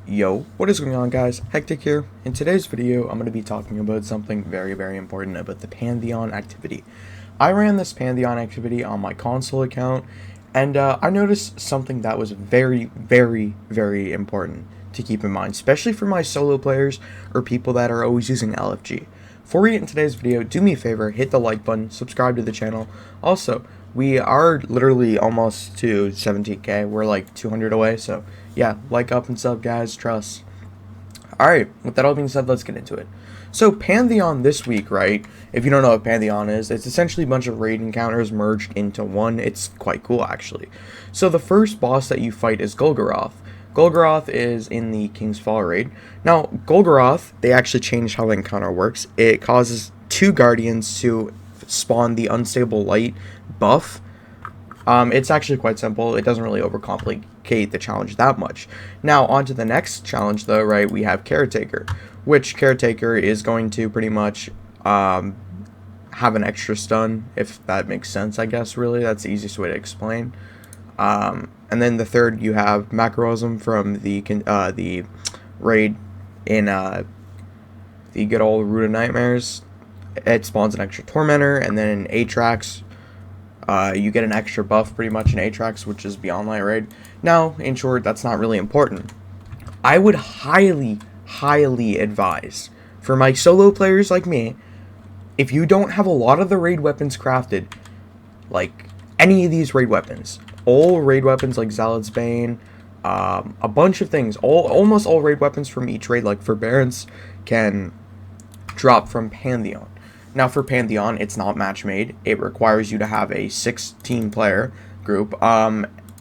Yo, what is going on, guys? Hectic here. In today's video, I'm going to be talking about something very important about the Pantheon activity. I ran this Pantheon activity on my console account, and I noticed something that was very important to keep in mind, especially for my solo players or people that are always using LFG. Before we get in today's video, do me a favor, hit the like button, subscribe to the channel. Also, we are literally almost to 17k. We're like 200 away, so yeah, like up and sub, guys, trust. Alright, with that all being said, let's get into it. So, Pantheon this week, right? If you don't know what Pantheon is, it's essentially a bunch of raid encounters merged into one. It's quite cool, actually. So, the first boss that you fight is Golgoroth. Golgoroth is in the King's Fall raid. Now, Golgoroth, they actually changed how the encounter works. It causes two guardians to spawn the unstable light buff. It's actually quite simple. It doesn't really overcomplicate the challenge that much. Now, on to the next challenge, though, right? We have Caretaker, which Caretaker is going to pretty much have an extra stun, if that makes sense, I guess, really. That's the easiest way to explain. And then the third, you have Macroism from the raid in the good old Root of Nightmares. It spawns an extra Tormentor, and then in Atrax, you get an extra buff pretty much in Atrax, which is Beyond Light raid. Now, in short, that's not really important. I would highly advise, for my solo players like me, if you don't have a lot of the raid weapons crafted, like any of these raid weapons, all raid weapons like Zealot's Bane, a bunch of things, almost all raid weapons from each raid, like Forbearance, can drop from Pantheon. Now, for Pantheon, it's not match made. It requires you to have a 16-player group.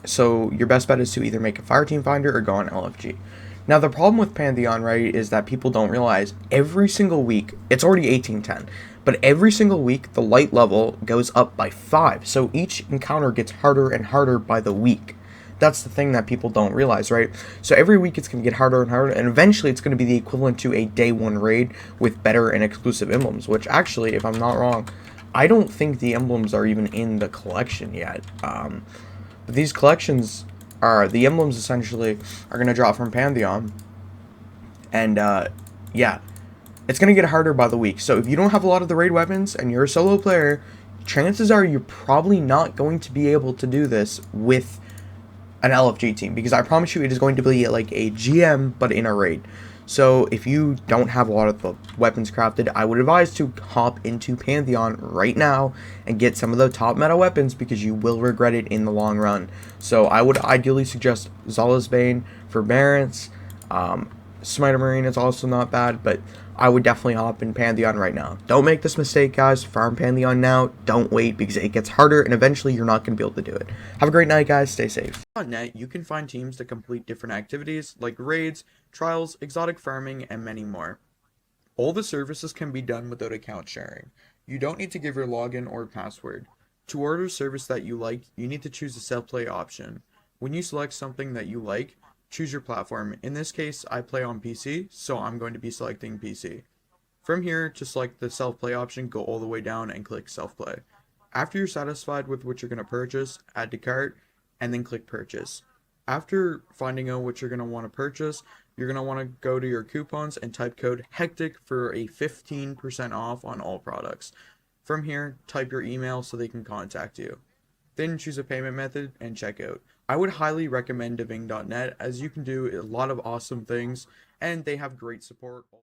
So your best bet is to either make a Fireteam Finder or go on LFG. Now, the problem with Pantheon, right, is that people don't realize every single week, it's already 1810, but every single week, the light level goes up by 5. So each encounter gets harder and harder by the week. That's the thing that people don't realize, right? So every week it's going to get harder and harder, and eventually it's going to be the equivalent to a day 1 raid with better and exclusive emblems, which actually, if I'm not wrong, I don't think the emblems are even in the collection yet. But these collections are, the emblems essentially are going to drop from Pantheon, and yeah, it's going to get harder by the week. So if you don't have a lot of the raid weapons and you're a solo player, chances are you're probably not going to be able to do this with an LFG team, because I promise you it is going to be like a GM but in a raid. So if you don't have a lot of the weapons crafted, I would advise to hop into Pantheon right now and get some of the top meta weapons, because you will regret it in the long run. So I would ideally suggest Zealot's Bane, Forbearance, Smiter Marine is also not bad, but I would definitely hop in Pantheon right now. Don't make this mistake, guys. Farm Pantheon now. Don't wait, because it gets harder, and eventually you're not going to be able to do it. Have a great night, guys. Stay safe. On net, you can find teams that complete different activities, like raids, trials, exotic farming, and many more. All the services can be done without account sharing. You don't need to give your login or password. To order a service that you like, you need to choose the self-play option. When you select something that you like, choose your platform. In this case, I play on PC, so I'm going to be selecting PC. From here, to select the self-play option, go all the way down and click self-play. After you're satisfied with what you're going to purchase, add to cart, and then click purchase. After finding out what you're going to want to purchase, you're going to want to go to your coupons and type code HECTIC for a 15% off on all products. From here, type your email so they can contact you. Then choose a payment method and check out. I would highly recommend Diving.net, as you can do a lot of awesome things and they have great support.